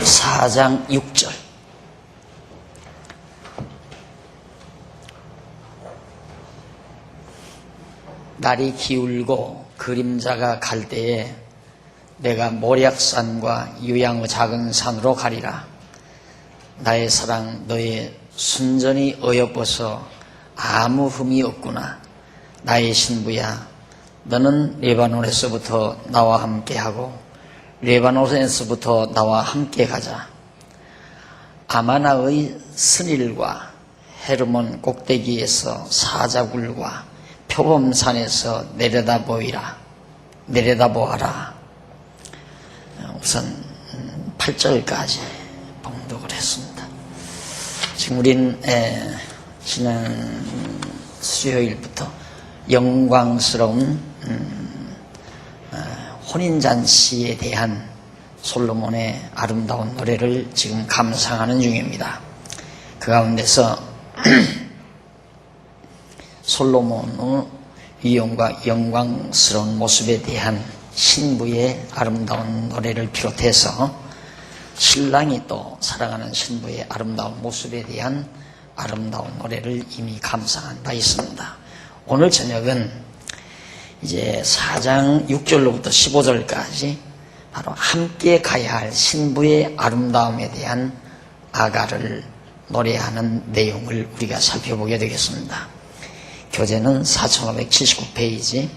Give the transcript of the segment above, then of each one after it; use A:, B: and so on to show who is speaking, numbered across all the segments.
A: 4장 6절. 날이 기울고 그림자가 갈 때에 내가 모략산과 유양의 작은 산으로 가리라. 나의 사랑 너의 순전히 어여뻐서 아무 흠이 없구나. 나의 신부야, 너는 레바논에서부터 나와 함께하고 레바논에서부터 나와 함께 가자. 아마나의 스닐과 헤르몬 꼭대기에서 사자굴과 표범산에서 내려다보아라. 우선 8절까지 봉독을 했습니다. 지금 우린 지난 수요일부터 영광스러운 혼인잔치에 대한 솔로몬의 아름다운 노래를 지금 감상하는 중입니다. 그 가운데서 솔로몬의 위엄과 영광스러운 모습에 대한 신부의 아름다운 노래를 비롯해서 신랑이 또 사랑하는 신부의 아름다운 모습에 대한 아름다운 노래를 이미 감상한 바 있습니다. 오늘 저녁은 이제 4장 6절로부터 15절까지 바로 함께 가야 할 신부의 아름다움에 대한 아가를 노래하는 내용을 우리가 살펴보게 되겠습니다. 교재는 4579페이지.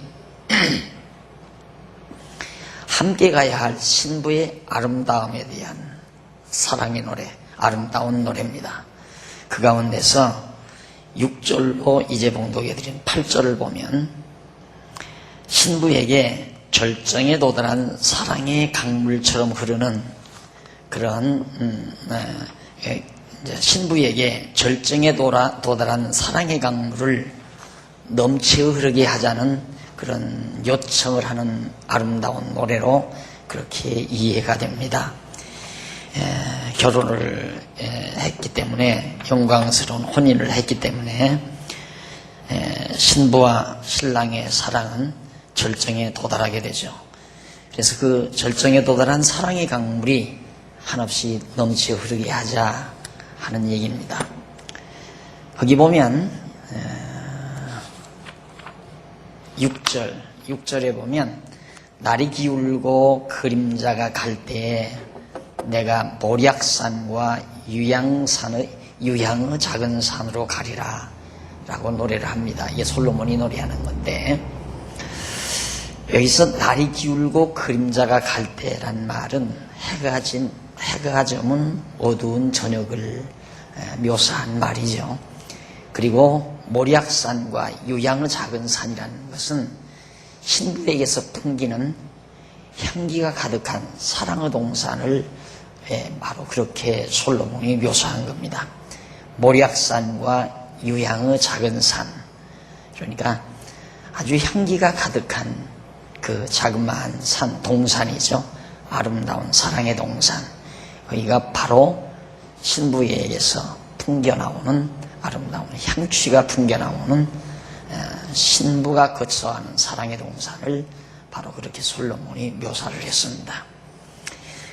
A: 함께 가야 할 신부의 아름다움에 대한 사랑의 노래, 아름다운 노래입니다. 그 가운데서 6절로 이제 봉독해드린 8절을 보면 신부에게 절정에 도달한 사랑의 강물처럼 흐르는 그런 신부에게 절정에 도달한 사랑의 강물을 넘치어 흐르게 하자는 그런 요청을 하는 아름다운 노래로 그렇게 이해가 됩니다. 결혼을 했기 때문에, 영광스러운 혼인을 했기 때문에 신부와 신랑의 사랑은 절정에 도달하게 되죠. 그래서 그 절정에 도달한 사랑의 강물이 한없이 넘치어 흐르게 하자 하는 얘기입니다. 거기 보면 6절에 보면 날이 기울고 그림자가 갈 때에 내가 모략산과 유양의 작은 산으로 가리라 라고 노래를 합니다. 이게 솔로몬이 노래하는 건데, 여기서 날이 기울고 그림자가 갈 때란 말은 해가 저문 어두운 저녁을 묘사한 말이죠. 그리고 모략산과 유양의 작은 산이라는 것은 신부에게서 풍기는 향기가 가득한 사랑의 동산을 바로 그렇게 솔로몬이 묘사한 겁니다. 모략산과 유양의 작은 산, 그러니까 아주 향기가 가득한 그 자그마한 산, 동산이죠. 아름다운 사랑의 동산. 여기가 바로 신부에게서 풍겨나오는 아름다운 향취가 풍겨나오는 신부가 거처하는 사랑의 동산을 바로 그렇게 솔로몬이 묘사를 했습니다.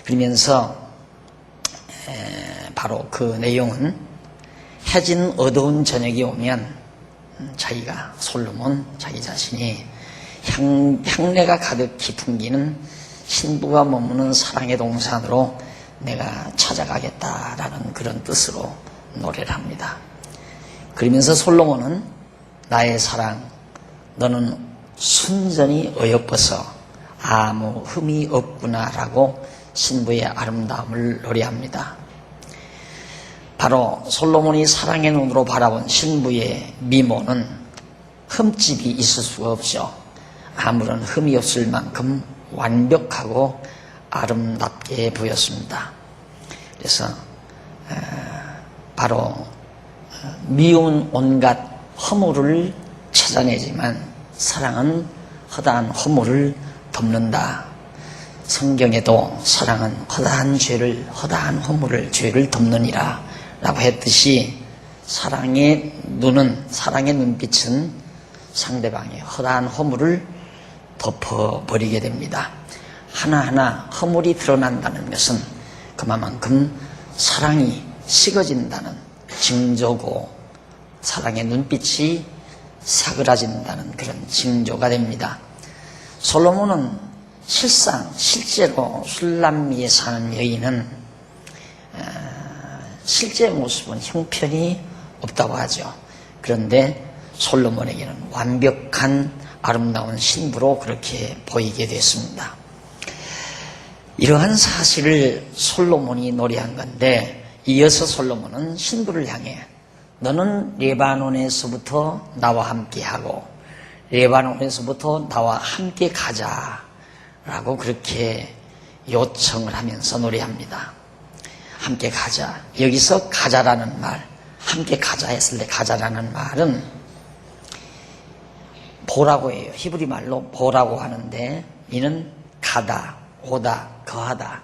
A: 그러면서 바로 그 내용은 해진 어두운 저녁이 오면 솔로몬 자기 자신이 향내가 가득히 풍기는 신부가 머무는 사랑의 동산으로 내가 찾아가겠다라는 그런 뜻으로 노래를 합니다. 그러면서 솔로몬은 나의 사랑, 너는 순전히 어여뻐서 아무 흠이 없구나라고 신부의 아름다움을 노래합니다. 바로 솔로몬이 사랑의 눈으로 바라본 신부의 미모는 흠집이 있을 수가 없죠. 아무런 흠이 없을 만큼 완벽하고 아름답게 보였습니다. 그래서 바로 미운 온갖 허물을 찾아내지만 사랑은 허다한 허물을 덮는다. 성경에도 사랑은 허다한 허물을, 죄를 덮느니라 라고 했듯이 사랑의 눈빛은 상대방의 허다한 허물을 덮어버리게 됩니다. 하나하나 허물이 드러난다는 것은 그 그만큼 사랑이 식어진다는 징조고 사랑의 눈빛이 사그라진다는 그런 징조가 됩니다. 솔로몬은 실제로 술람미에 사는 여인은 실제 모습은 형편이 없다고 하죠. 그런데 솔로몬에게는 완벽한 아름다운 신부로 그렇게 보이게 됐습니다. 이러한 사실을 솔로몬이 노래한 건데, 이어서 솔로몬은 신부를 향해 너는 레바논에서부터 나와 함께하고 레바논에서부터 나와 함께 가자라고 그렇게 요청을 하면서 노래합니다. 함께 가자. 여기서 가자라는 말, 함께 가자 했을 때 가자라는 말은 보라고 해요. 히브리 말로 보라고 하는데, 이는 가다, 오다, 거하다,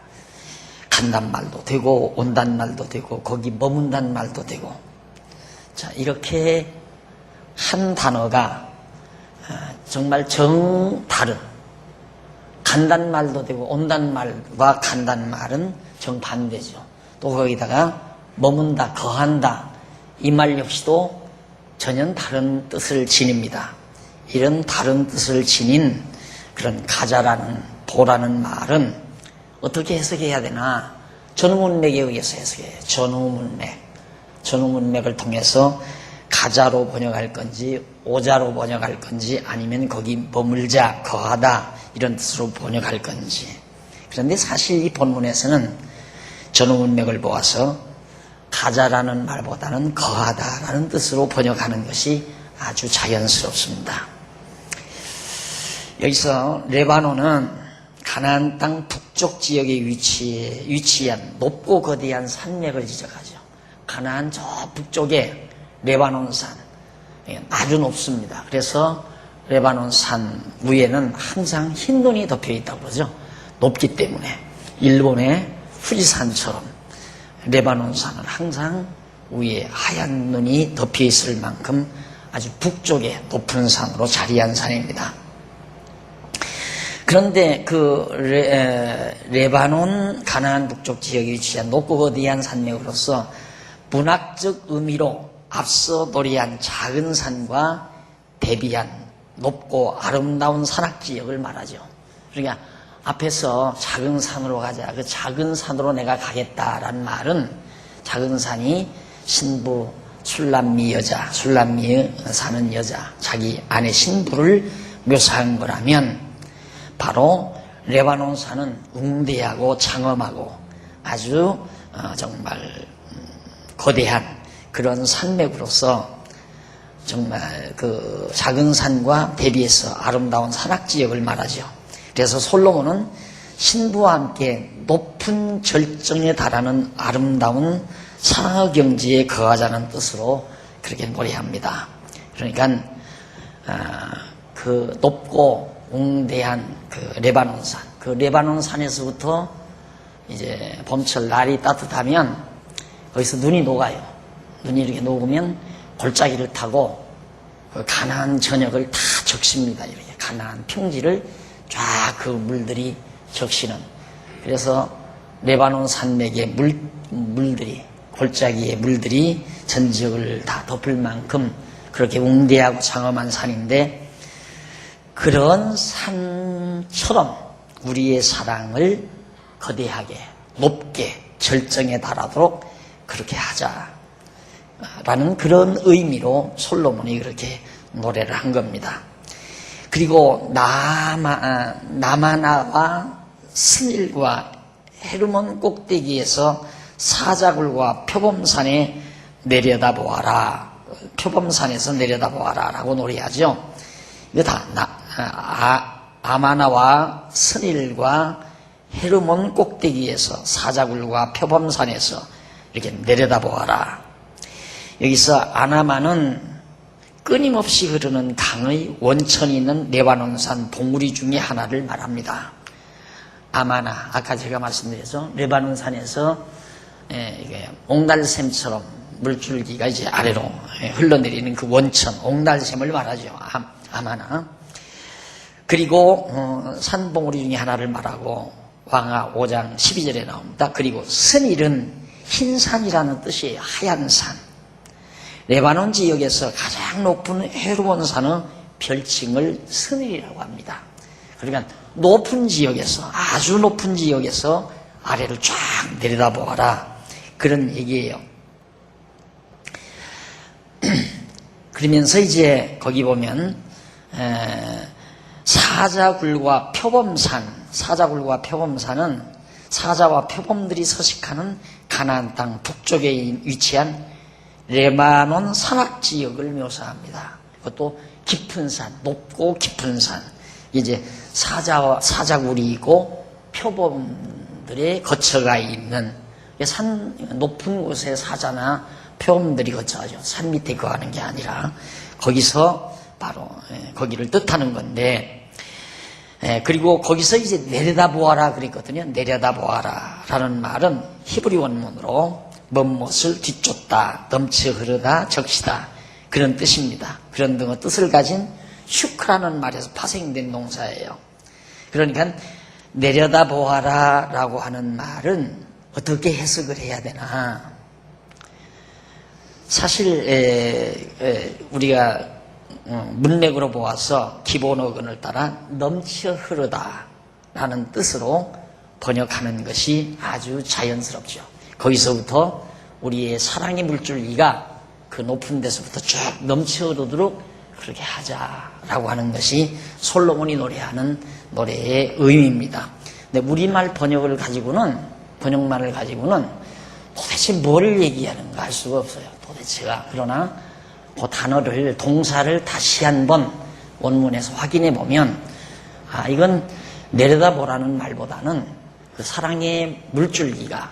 A: 간단 말도 되고 온단 말도 되고 거기 머문단 말도 되고, 자, 이렇게 한 단어가 정말 정다른, 간단 말도 되고 온단 말과 간단 말은 정반대죠. 또 거기다가 머문다, 거한다, 이 말 역시도 전혀 다른 뜻을 지닙니다. 이런 다른 뜻을 지닌 그런 가자라는, 보라는 말은 어떻게 해석해야 되나? 전후문맥에 의해서 해석해요. 전후문맥을 통해서 가자로 번역할 건지 오자로 번역할 건지 아니면 거기 머물자, 거하다 이런 뜻으로 번역할 건지. 그런데 사실 이 본문에서는 전후문맥을 보아서 가자라는 말보다는 거하다라는 뜻으로 번역하는 것이 아주 자연스럽습니다. 여기서 레바논은 가나안 땅 북쪽 지역에 위치한 높고 거대한 산맥을 지적하죠. 가나안 저 북쪽에 레바논산, 아주 높습니다. 그래서 레바논산 위에는 항상 흰 눈이 덮여 있다고 그러죠. 높기 때문에 일본의富士山처럼 레바논산은 항상 위에 하얀 눈이 덮여 있을 만큼 아주 북쪽에 높은 산으로 자리한 산입니다. 그런데 그 레바논 가나안 북쪽 지역에 위치한 높고 거대한 산맥으로서 문학적 의미로 앞서 노래한 작은 산과 대비한 높고 아름다운 산악지역을 말하죠. 그러니까 앞에서 작은 산으로 가자, 그 작은 산으로 내가 가겠다라는 말은 작은 산이 신부 술람미 여자, 술람미에 사는 여자, 자기 아내 신부를 묘사한 거라면, 바로 레바논 산은 웅대하고 장엄하고 아주 정말 거대한 그런 산맥으로서 정말 그 작은 산과 대비해서 아름다운 산악지역을 말하죠. 그래서 솔로몬은 신부와 함께 높은 절정에 달하는 아름다운 상하경지에 거하자는 뜻으로 그렇게 노래합니다. 그러니까 그 높고 웅대한 그 레바논산, 그 레바논산에서부터 이제 봄철 날이 따뜻하면 거기서 눈이 녹아요. 눈이 이렇게 녹으면 골짜기를 타고 그 가나안 전역을 다 적십니다. 이렇게 가나안 평지를 쫙 그 물들이 적시는. 그래서 레바논 산맥의 물들이, 골짜기의 물들이 전 지역을 다 덮을 만큼 그렇게 웅대하고 장엄한 산인데, 그런 산처럼 우리의 사랑을 거대하게, 높게, 절정에 달하도록 그렇게 하자라는 그런 의미로 솔로몬이 그렇게 노래를 한 겁니다. 그리고 나마나와 스닐과 헤르몬 꼭대기에서 사자굴과 표범산에 내려다보아라, 표범산에서 내려다보아라 라고 노래하죠. 이거 다 아마나와 스닐과 헤르몬 꼭대기에서 사자굴과 표범산에서 이렇게 내려다보아라. 여기서 아나마는 끊임없이 흐르는 강의 원천이 있는 레바논산 봉우리 중에 하나를 말합니다. 아마나, 아까 제가 말씀드렸죠. 레바논산에서 옥날샘처럼 물줄기가 이제 아래로 흘러내리는 그 원천, 옥날샘을 말하죠. 아마나. 그리고 산봉우리 중에 하나를 말하고 왕하 5장 12절에 나옵니다. 그리고 스닐은 흰산이라는 뜻이에요. 하얀 산. 레바논 지역에서 가장 높은 해로운 산의 별칭을 스닐이라고 합니다. 그러니까 높은 지역에서, 아주 높은 지역에서 아래를 쫙 내려다보아라, 그런 얘기예요. 그러면서 이제 거기 보면 사자굴과 표범산, 사자굴과 표범산은 사자와 표범들이 서식하는 가나안 땅 북쪽에 위치한 레바논 산악지역을 묘사합니다. 그것도 깊은 산, 높고 깊은 산. 이제 사자굴이 있고 표범들의 거처가 있는 산, 높은 곳에 사자나 표범들이 거처하죠. 산 밑에 거하는 게 아니라 거기서 바로 거기를 뜻하는 건데, 그리고 거기서 이제 내려다보아라 그랬거든요. 내려다보아라 라는 말은 히브리 원문으로 먼못을 뒤쫓다, 넘쳐 흐르다, 적시다, 그런 뜻입니다. 그런 등의 뜻을 가진 슈크라는 말에서 파생된 동사예요. 그러니까 내려다보아라 라고 하는 말은 어떻게 해석을 해야 되나. 사실 우리가 문맥으로 보아서 기본 어근을 따라 넘쳐 흐르다 라는 뜻으로 번역하는 것이 아주 자연스럽죠. 거기서부터 우리의 사랑의 물줄기가 그 높은 데서부터 쭉 넘쳐 흐르도록 그렇게 하자라고 하는 것이 솔로몬이 노래하는 노래의 의미입니다. 근데 우리말 번역말을 가지고는 도대체 뭘 얘기하는가 할 수가 없어요. 도대체가. 그러나 그 단어를, 동사를 다시 한번 원문에서 확인해 보면, 이건 내려다보라는 말보다는 그 사랑의 물줄기가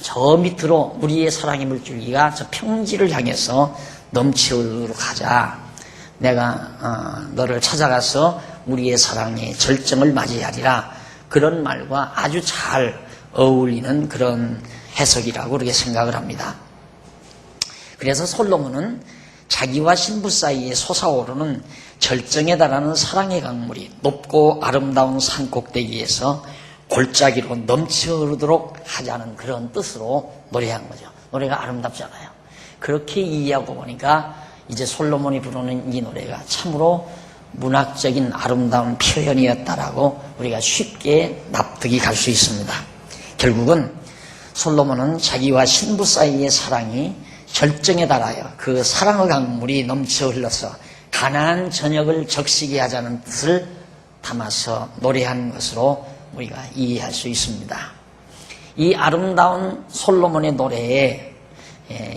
A: 저 밑으로, 우리의 사랑의 물줄기가 저 평지를 향해서 넘치도록 하자. 내가 너를 찾아가서 우리의 사랑의 절정을 맞이하리라. 그런 말과 아주 잘 어울리는 그런 해석이라고 그렇게 생각을 합니다. 그래서 솔로몬은 자기와 신부 사이에 솟아오르는 절정에 달하는 사랑의 강물이 높고 아름다운 산 꼭대기에서 골짜기로 넘쳐 흐르도록 하자는 그런 뜻으로 노래한 거죠. 노래가 아름답잖아요. 그렇게 이해하고 보니까 이제 솔로몬이 부르는 이 노래가 참으로 문학적인 아름다운 표현이었다라고 우리가 쉽게 납득이 갈 수 있습니다. 결국은 솔로몬은 자기와 신부 사이의 사랑이 절정에 달하여 그 사랑의 강물이 넘쳐 흘러서 가나안 전역을 적시게 하자는 뜻을 담아서 노래한 것으로 우리가 이해할 수 있습니다. 이 아름다운 솔로몬의 노래의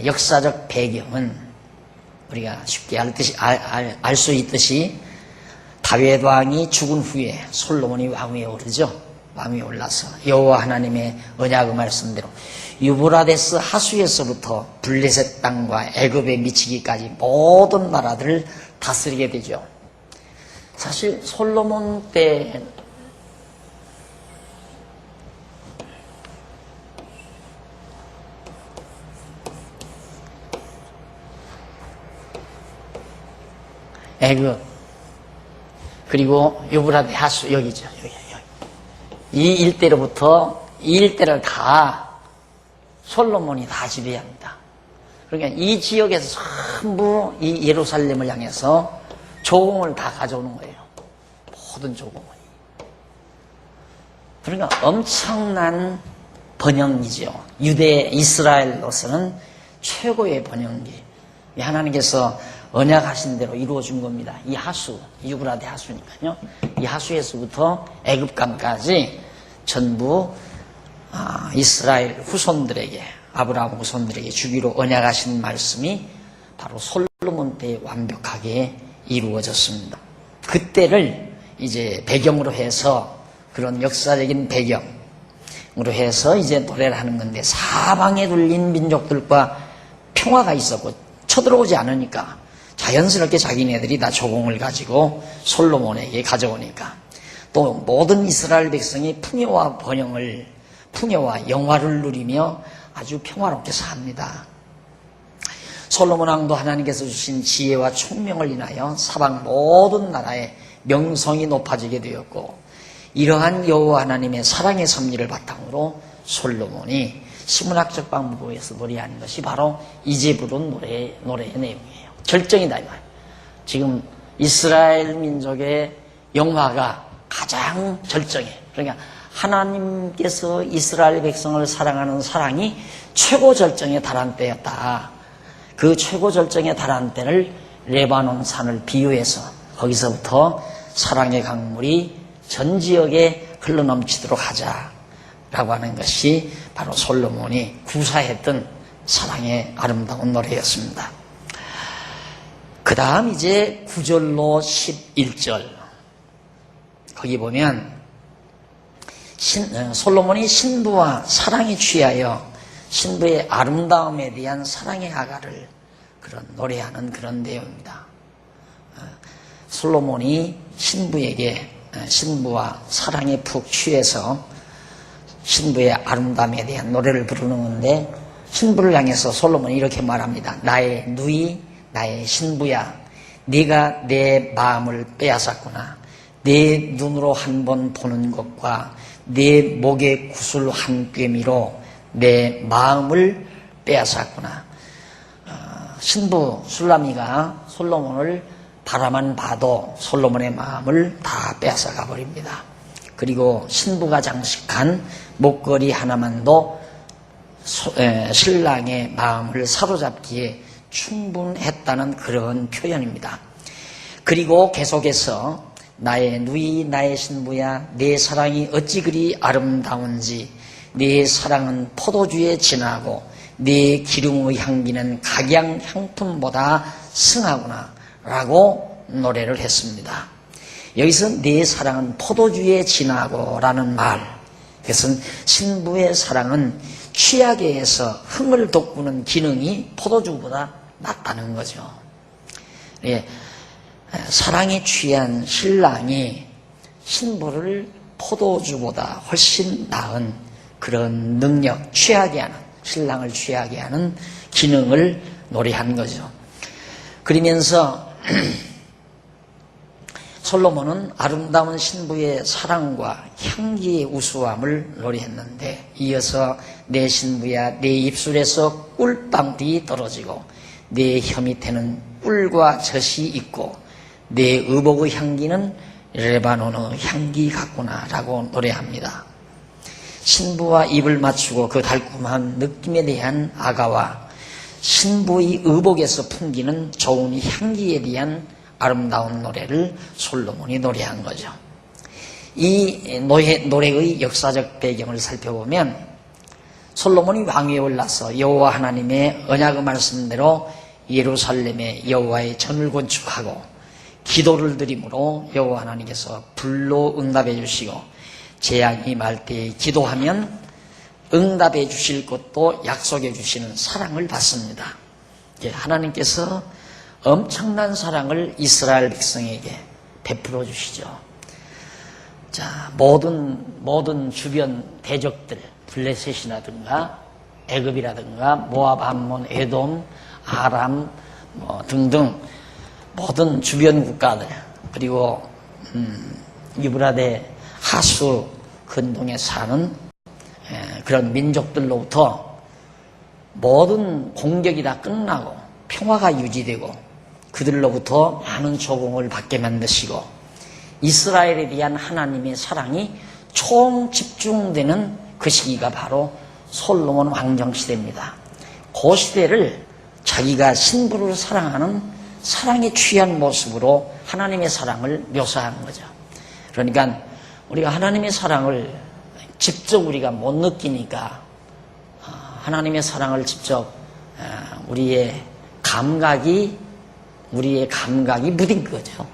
A: 역사적 배경은 우리가 쉽게 알 수 있듯이 다윗 왕이 죽은 후에 솔로몬이 왕위에 오르죠. 왕위에 올라서 여호와 하나님의 언약의 말씀대로 유브라데스 하수에서부터 블레셋 땅과 애굽에 미치기까지 모든 나라들을 다스리게 되죠. 사실 솔로몬 때 애굽 그리고 유브라데 하수 여기죠. 여기. 이 일대로부터 이 일대를 다 솔로몬이 다 지배합니다. 그러니까 이 지역에서 전부 이 예루살렘을 향해서 조공을 다 가져오는 거예요. 모든 조공을. 그러니까 엄청난 번영이죠. 유대 이스라엘로서는 최고의 번영기. 하나님께서 언약하신 대로 이루어준 겁니다. 이 하수, 유브라데 하수니까요. 이 하수에서부터 애굽강까지 전부 이스라엘 후손들에게, 아브라함 후손들에게 주기로 언약하신 말씀이 바로 솔로몬 때 완벽하게 이루어졌습니다. 그때를 이제 배경으로 해서, 그런 역사적인 배경으로 해서 이제 노래를 하는 건데, 사방에 둘린 민족들과 평화가 있었고 쳐들어오지 않으니까 자연스럽게 자기네들이 다 조공을 가지고 솔로몬에게 가져오니까 또 모든 이스라엘 백성이 풍요와 영화를 누리며 아주 평화롭게 삽니다. 솔로몬 왕도 하나님께서 주신 지혜와 총명을 인하여 사방 모든 나라의 명성이 높아지게 되었고, 이러한 여호와 하나님의 사랑의 섭리를 바탕으로 솔로몬이 시문학적 방법에서 노래하는 것이 바로 이제 부른 노래의 내용이에요. 절정이다 이 말이에요. 지금 이스라엘 민족의 영화가 가장 절정이에요. 그러니까 하나님께서 이스라엘 백성을 사랑하는 사랑이 최고 절정에 달한 때였다. 그 최고 절정에 달한 때를 레바논 산을 비유해서 거기서부터 사랑의 강물이 전 지역에 흘러넘치도록 하자라고 하는 것이 바로 솔로몬이 구사했던 사랑의 아름다운 노래였습니다. 그 다음 이제 9절로 11절 거기 보면 솔로몬이 신부와 사랑에 취하여 신부의 아름다움에 대한 사랑의 아가를 그런 노래하는 그런 내용입니다. 솔로몬이 신부와 사랑에 푹 취해서 신부의 아름다움에 대한 노래를 부르는 건데 신부를 향해서 솔로몬이 이렇게 말합니다. 나의 누이, 나의 신부야, 네가 내 마음을 빼앗았구나. 내 눈으로 한 번 보는 것과 내 목의 구슬 한 꿰미로 내 마음을 빼앗았구나. 신부 술라미가 솔로몬을 바라만 봐도 솔로몬의 마음을 다 빼앗아가 버립니다. 그리고 신부가 장식한 목걸이 하나만도 신랑의 마음을 사로잡기에 충분했다는 그런 표현입니다. 그리고 계속해서 나의 누이 나의 신부야 내 사랑이 어찌 그리 아름다운지 내 사랑은 포도주에 진하고 내 기름의 향기는 각양 향품보다 승하구나 라고 노래를 했습니다. 여기서 내 사랑은 포도주에 진하고 라는 말, 그것은 신부의 사랑은 취하게 해서 흥을 돋구는 기능이 포도주보다 낫다는 거죠. 예, 사랑에 취한 신랑이 신부를 포도주보다 훨씬 나은 그런 능력, 취하게 하는, 신랑을 취하게 하는 기능을 노래한 거죠. 그러면서 솔로몬은 아름다운 신부의 사랑과 향기의 우수함을 노래했는데 이어서 내 신부야 내 입술에서 꿀방울이 떨어지고 내 혀 밑에는 꿀과 젖이 있고 내 의복의 향기는 레바논의 향기 같구나 라고 노래합니다. 신부와 입을 맞추고 그 달콤한 느낌에 대한 아가와 신부의 의복에서 풍기는 좋은 향기에 대한 아름다운 노래를 솔로몬이 노래한 거죠. 이 노래의 역사적 배경을 살펴보면 솔로몬이 왕위에 올라서 여호와 하나님의 언약의 말씀대로 예루살렘에 여호와의 전을 건축하고 기도를 드림으로 여호와 하나님께서 불로 응답해 주시고 재앙이 말 때에 기도하면 응답해 주실 것도 약속해 주시는 사랑을 받습니다. 하나님께서 엄청난 사랑을 이스라엘 백성에게 베풀어 주시죠. 자, 모든 주변 대적들, 블레셋이라든가 애굽이라든가 모압, 암몬, 에돔, 아람 등등 모든 주변 국가들 그리고 유브라데 하수 근동에 사는 그런 민족들로부터 모든 공격이 다 끝나고 평화가 유지되고 그들로부터 많은 조공을 받게 만드시고 이스라엘에 대한 하나님의 사랑이 총 집중되는 그 시기가 바로 솔로몬 왕정 시대입니다. 그 시대를 자기가 신부를 사랑하는 사랑에 취한 모습으로 하나님의 사랑을 묘사하는 거죠. 그러니까 우리가 하나님의 사랑을 직접 우리가 못 느끼니까 하나님의 사랑을 직접 우리의 감각이 무딘 거죠.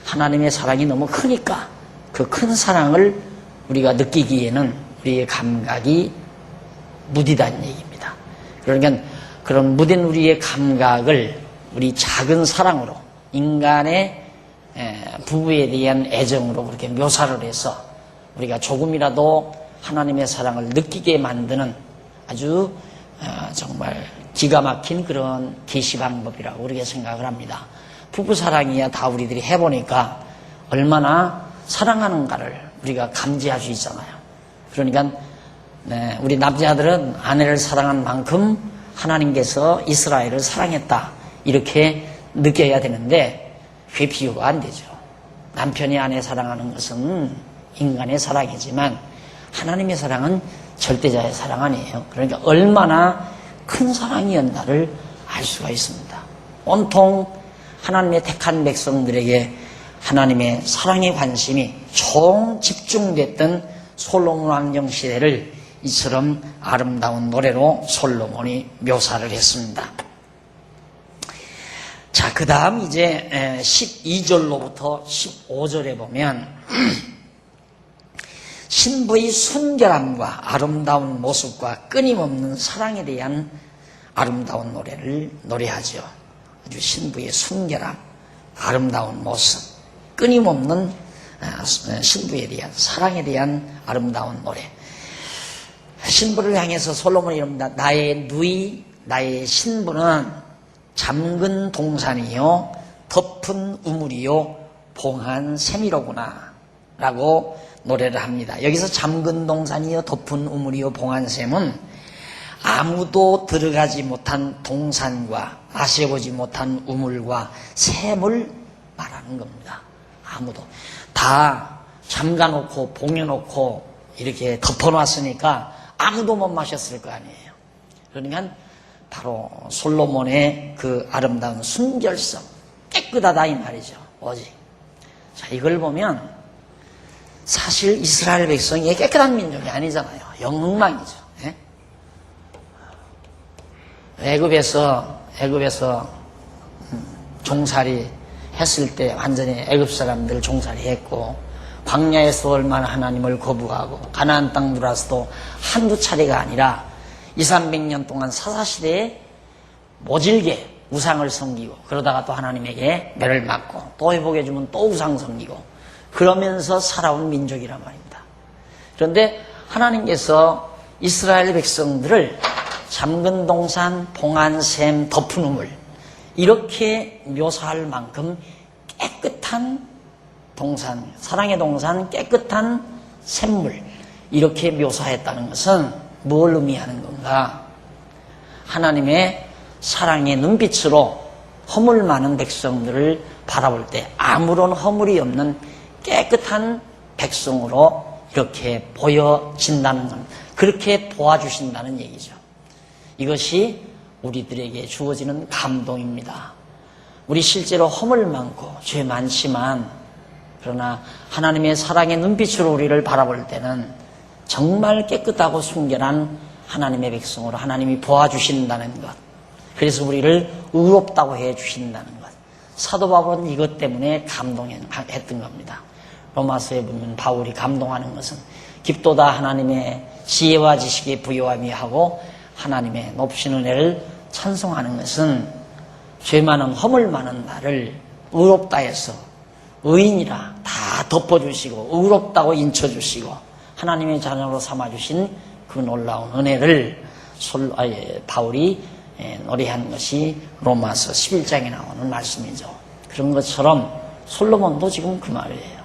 A: 하나님의 사랑이 너무 크니까 그 큰 사랑을 우리가 느끼기에는 우리의 감각이 무디다는 얘기입니다. 그러니까 그런 무딘 우리의 감각을 우리 작은 사랑으로 인간의 부부에 대한 애정으로 그렇게 묘사를 해서 우리가 조금이라도 하나님의 사랑을 느끼게 만드는 아주 정말 기가 막힌 그런 계시 방법이라고 우리가 생각을 합니다. 부부 사랑이야 다 우리들이 해보니까 얼마나 사랑하는가를 우리가 감지할 수 있잖아요. 그러니까 네, 우리 남자들은 아내를 사랑한 만큼 하나님께서 이스라엘을 사랑했다 이렇게 느껴야 되는데 그게 비교가 안 되죠. 남편이 아내 사랑하는 것은 인간의 사랑이지만 하나님의 사랑은 절대자의 사랑 아니에요. 그러니까 얼마나 큰 사랑이었나를 알 수가 있습니다. 온통 하나님의 택한 백성들에게 하나님의 사랑의 관심이 총 집중됐던 솔로몬 왕정 시대를 이처럼 아름다운 노래로 솔로몬이 묘사를 했습니다. 자, 그 다음 이제 12절로부터 15절에 보면 신부의 순결함과 아름다운 모습과 끊임없는 사랑에 대한 아름다운 노래를 노래하죠. 아주 신부의 순결함, 아름다운 모습, 끊임없는 신부에 대한 사랑에 대한 아름다운 노래. 신부를 향해서 솔로몬이 이럽니다. 나의 누이, 나의 신부는 잠근 동산이요 덮은 우물이요 봉한 샘이로구나 라고 노래를 합니다. 여기서 잠근 동산이요 덮은 우물이요 봉한 샘은 아무도 들어가지 못한 동산과 아쉬보지 못한 우물과 샘을 말하는 겁니다. 아무도 다 잠가놓고 봉해놓고 이렇게 덮어놨으니까 아무도 못 마셨을 거 아니에요. 그러니까 바로 솔로몬의 그 아름다운 순결성, 깨끗하다 이 말이죠. 오직 자, 이걸 보면 사실 이스라엘 백성이 깨끗한 민족이 아니잖아요. 영웅망이죠. 예? 애굽에서 종살이 했을 때 완전히 애굽 사람들 종살이 했고 광야에서 얼마나 하나님을 거부하고 가나안 땅 들어와서도 한두 차례가 아니라 200~300년 동안 사사시대에 모질게 우상을 섬기고 그러다가 또 하나님에게 매를 맞고 또 회복해주면 또 우상 섬기고 그러면서 살아온 민족이란 말입니다. 그런데 하나님께서 이스라엘 백성들을 잠근 동산, 봉한 샘, 덮은 우물 이렇게 묘사할 만큼 깨끗한 동산, 사랑의 동산, 깨끗한 샘물 이렇게 묘사했다는 것은 뭘 의미하는 건가? 하나님의 사랑의 눈빛으로 허물 많은 백성들을 바라볼 때 아무런 허물이 없는 깨끗한 백성으로 이렇게 보여진다는 것, 그렇게 도와주신다는 얘기죠. 이것이 우리들에게 주어지는 감동입니다. 우리 실제로 허물 많고 죄 많지만 그러나 하나님의 사랑의 눈빛으로 우리를 바라볼 때는 정말 깨끗하고 순결한 하나님의 백성으로 하나님이 보아주신다는 것, 그래서 우리를 의롭다고 해주신다는 것, 사도 바울은 이것 때문에 감동했던 겁니다. 로마서에 보면 바울이 감동하는 것은 깊도다 하나님의 지혜와 지식에 부요함이 하고 하나님의 높신 은혜를 찬송하는 것은 죄 많은 허물 많은 나를 의롭다 해서 의인이라 다 덮어주시고 의롭다고 인쳐주시고 하나님의 자녀로 삼아주신 그 놀라운 은혜를 바울이 노래한 것이 로마서 11장에 나오는 말씀이죠. 그런 것처럼 솔로몬도 지금 그 말이에요.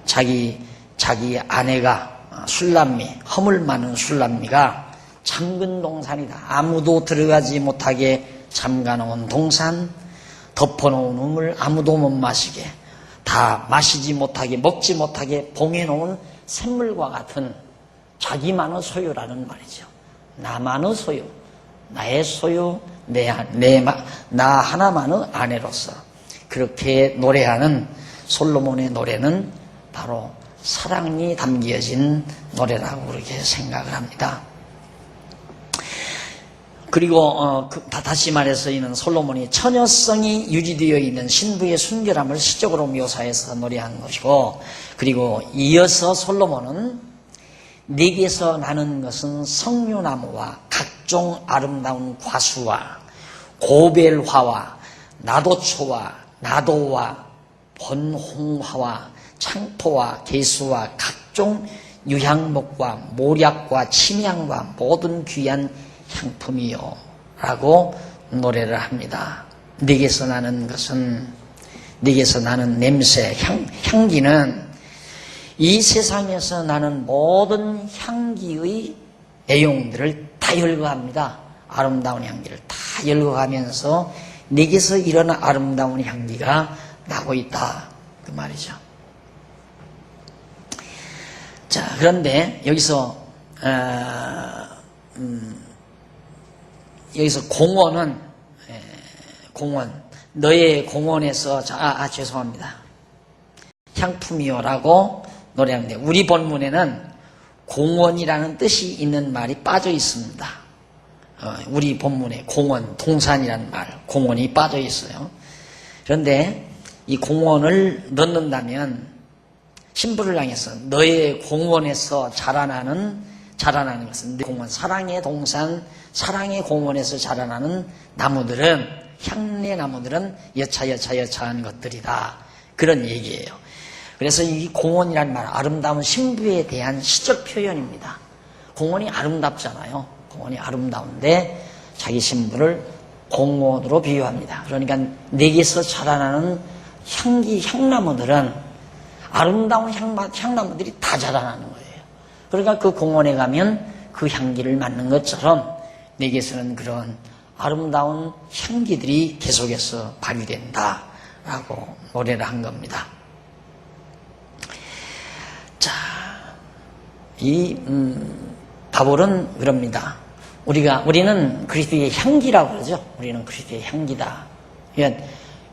A: 자기 아내가 술람미, 허물 많은 술람미가 잠근 동산이다. 아무도 들어가지 못하게 잠가놓은 동산, 덮어놓은 우물, 아무도 못 마시게, 다 마시지 못하게, 먹지 못하게 봉해놓은 샘물과 같은 자기만의 소유라는 말이죠. 나만의 소유, 나의 소유, 나 하나만의 아내로서 그렇게 노래하는 솔로몬의 노래는 바로 사랑이 담겨진 노래라고 그렇게 생각을 합니다. 그리고 다시 말해서 이는 솔로몬이 처녀성이 유지되어 있는 신부의 순결함을 시적으로 묘사해서 노래한 것이고, 그리고 이어서 솔로몬은 네게서 나는 것은 석류나무와 각종 아름다운 과수와 고벨화와 나도초와 나도와 번홍화와 창포와 개수와 각종 유향목과 모략과 침향과 모든 귀한 향품이요 라고 노래를 합니다. 네게서 나는 것은 네게서 나는 냄새, 향기는 이 세상에서 나는 모든 향기의 내용들을 다 열거합니다. 아름다운 향기를 다 열거하면서 네게서 일어난 아름다운 향기가 나고 있다, 그 말이죠. 자, 그런데 여기서 공원은 공원, 너의 공원에서 죄송합니다. 향품이요라고 노래하는데 우리 본문에는 공원이라는 뜻이 있는 말이 빠져 있습니다. 우리 본문에 공원, 동산이라는 말, 공원이 빠져 있어요. 그런데 이 공원을 넣는다면 신부를 향해서 너의 공원에서 자라나는 것은 공원, 사랑의 동산, 사랑의 공원에서 자라나는 나무들은, 향내 나무들은 여차한 것들이다, 그런 얘기예요. 그래서 이 공원이라는 말, 아름다운 신부에 대한 시적 표현입니다. 공원이 아름답잖아요. 공원이 아름다운데 자기 신부를 공원으로 비유합니다. 그러니까 내게서 자라나는 향나무들은 아름다운 향나무들이 다 자라나는 거예요. 그러니까 그 공원에 가면 그 향기를 맡는 것처럼 내게서는 그런 아름다운 향기들이 계속해서 발휘된다라고 노래를 한 겁니다. 자, 바울은 그럽니다. 우리는 그리스도의 향기라고 그러죠. 우리는 그리스도의 향기다. 그러니까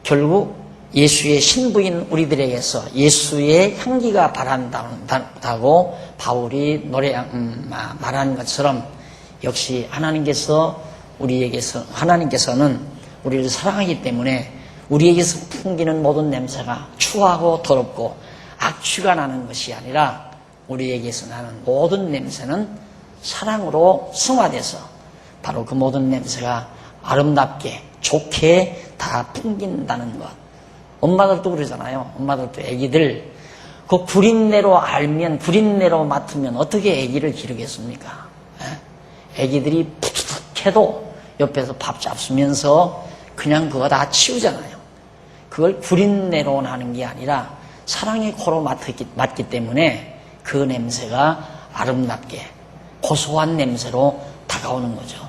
A: 결국 예수의 신부인 우리들에게서 예수의 향기가 바란다고 바울이 말하는 것처럼 역시 하나님께서는 우리를 사랑하기 때문에 우리에게서 풍기는 모든 냄새가 추하고 더럽고 악취가 나는 것이 아니라 우리에게서 나는 모든 냄새는 사랑으로 승화돼서 바로 그 모든 냄새가 아름답게 좋게 다 풍긴다는 것. 엄마들도 그러잖아요. 엄마들도 애기들 그 구린내로 맡으면 어떻게 애기를 기르겠습니까? 애기들이 푸툭해도 옆에서 밥 잡수면서 그냥 그거 다 치우잖아요. 그걸 구린내로 나는 게 아니라 사랑의 코로 맡기 때문에 그 냄새가 아름답게 고소한 냄새로 다가오는 거죠.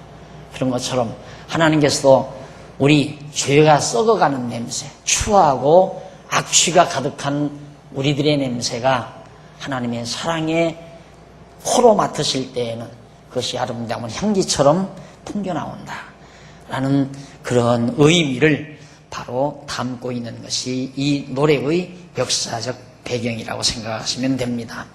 A: 그런 것처럼 하나님께서도 우리 죄가 썩어가는 냄새, 추하고 악취가 가득한 우리들의 냄새가 하나님의 사랑의 코로 맡으실 때에는 그것이 아름다운 향기처럼 풍겨나온다라는 그런 의미를 바로 담고 있는 것이 이 노래의 역사적 배경이라고 생각하시면 됩니다.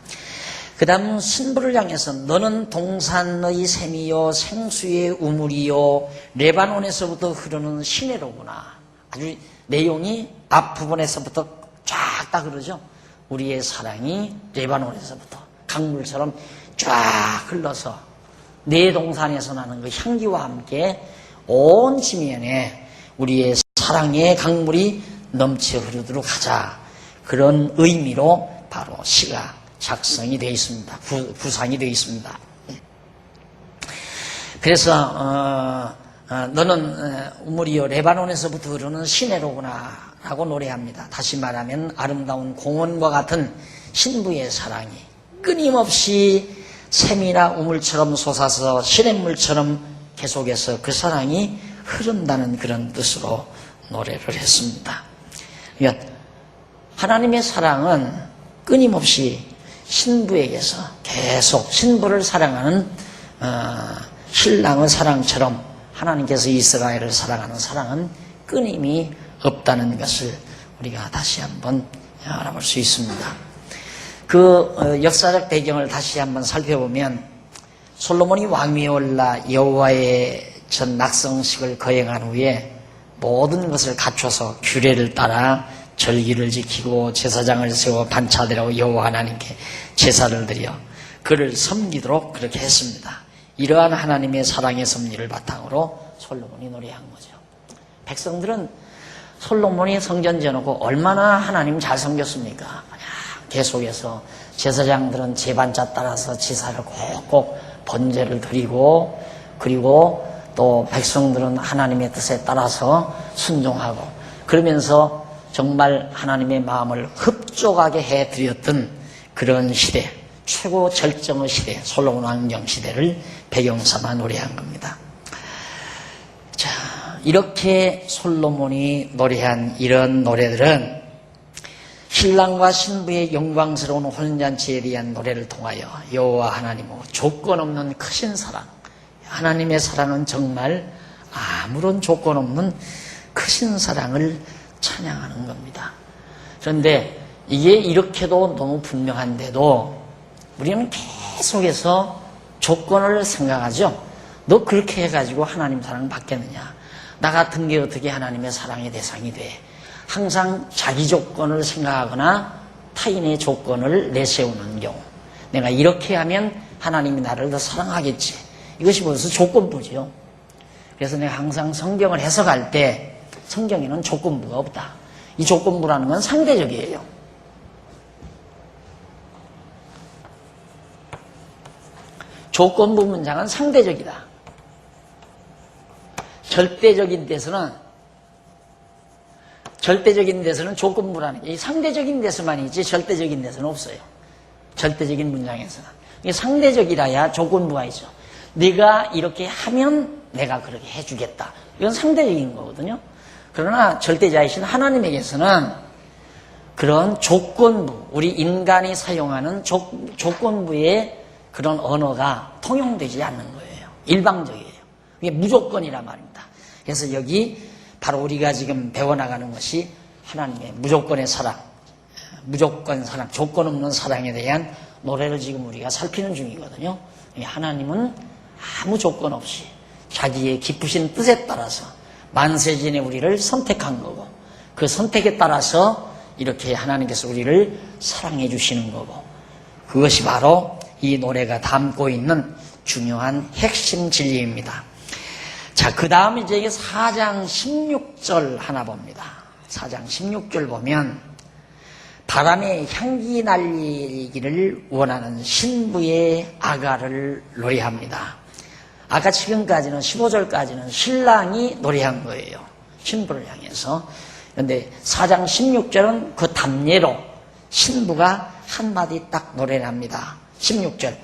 A: 그 다음 신부를 향해서 너는 동산의 샘이요 생수의 우물이요 레바논에서부터 흐르는 시내로구나. 아주 내용이 앞부분에서부터 쫙 다 그러죠. 우리의 사랑이 레바논에서부터 강물처럼 쫙 흘러서 내 동산에서 나는 그 향기와 함께 온 지면에 우리의 사랑의 강물이 넘쳐 흐르도록 하자. 그런 의미로 바로 시가 작성이 되어 있습니다. 구상이 되어 있습니다. 그래서 너는 우물이요 레바논에서부터 흐르는 시내로구나 라고 노래합니다. 다시 말하면 아름다운 공원과 같은 신부의 사랑이 끊임없이 샘이나 우물처럼 솟아서 시냇물처럼 계속해서 그 사랑이 흐른다는 그런 뜻으로 노래를 했습니다. 그러니까 하나님의 사랑은 끊임없이 신부에게서 계속 신부를 사랑하는 신랑의 사랑처럼 하나님께서 이스라엘을 사랑하는 사랑은 끊임이 없다는 것을 우리가 다시 한번 알아볼 수 있습니다. 그 역사적 배경을 다시 한번 살펴보면 솔로몬이 왕위에 올라 여호와의 전 낙성식을 거행한 후에 모든 것을 갖춰서 규례를 따라 절기를 지키고 제사장을 세워 반차들하고 여호와 하나님께 제사를 드려 그를 섬기도록 그렇게 했습니다. 이러한 하나님의 사랑의 섭리를 바탕으로 솔로몬이 노래한 거죠. 백성들은 솔로몬이 성전 지어놓고 얼마나 하나님 잘 섬겼습니까? 그냥 계속해서 제사장들은 제반차 따라서 제사를 꼭꼭 번제를 드리고 그리고 또 백성들은 하나님의 뜻에 따라서 순종하고 그러면서 정말 하나님의 마음을 흡족하게 해드렸던 그런 시대, 최고 절정의 시대, 솔로몬 왕정 시대를 배경삼아 노래한 겁니다. 자, 이렇게 솔로몬이 노래한 이런 노래들은 신랑과 신부의 영광스러운 혼인잔치에 대한 노래를 통하여 여호와 하나님의 조건 없는 크신 사랑, 하나님의 사랑은 정말 아무런 조건 없는 크신 사랑을 찬양하는 겁니다. 그런데 이게 이렇게도 너무 분명한데도 우리는 계속해서 조건을 생각하죠. 너 그렇게 해가지고 하나님 사랑 받겠느냐? 나 같은 게 어떻게 하나님의 사랑의 대상이 돼? 항상 자기 조건을 생각하거나 타인의 조건을 내세우는 경우, 내가 이렇게 하면 하나님이 나를 더 사랑하겠지. 이것이 벌써 조건부지요. 그래서 내가 항상 성경을 해석할 때 성경에는 조건부가 없다. 이 조건부라는 건 상대적이에요. 조건부 문장은 상대적이다. 절대적인 데서는 조건부라는 게 상대적인 데서만 있지 절대적인 데서는 없어요. 절대적인 문장에서는. 이게 상대적이라야 조건부가 있죠. 네가 이렇게 하면 내가 그렇게 해주겠다. 이건 상대적인 거거든요. 그러나 절대자이신 하나님에게서는 그런 조건부, 우리 인간이 사용하는 조건부의 그런 언어가 통용되지 않는 거예요. 일방적이에요. 이게 무조건이란 말입니다. 그래서 여기 바로 우리가 지금 배워나가는 것이 하나님의 무조건의 사랑, 무조건 사랑, 조건 없는 사랑에 대한 노래를 지금 우리가 살피는 중이거든요. 하나님은 아무 조건 없이 자기의 깊으신 뜻에 따라서 만세진의 우리를 선택한 거고, 그 선택에 따라서 이렇게 하나님께서 우리를 사랑해 주시는 거고, 그것이 바로 이 노래가 담고 있는 중요한 핵심 진리입니다. 자, 그 다음 이제 4장 16절 하나 봅니다. 4장 16절 보면 바람에 향기 날리기를 원하는 신부의 아가를 노래합니다. 아까 지금까지는 15절까지는 신랑이 노래한 거예요. 신부를 향해서. 그런데 4장 16절은 그 답례로 신부가 한마디 딱 노래를 합니다. 16절.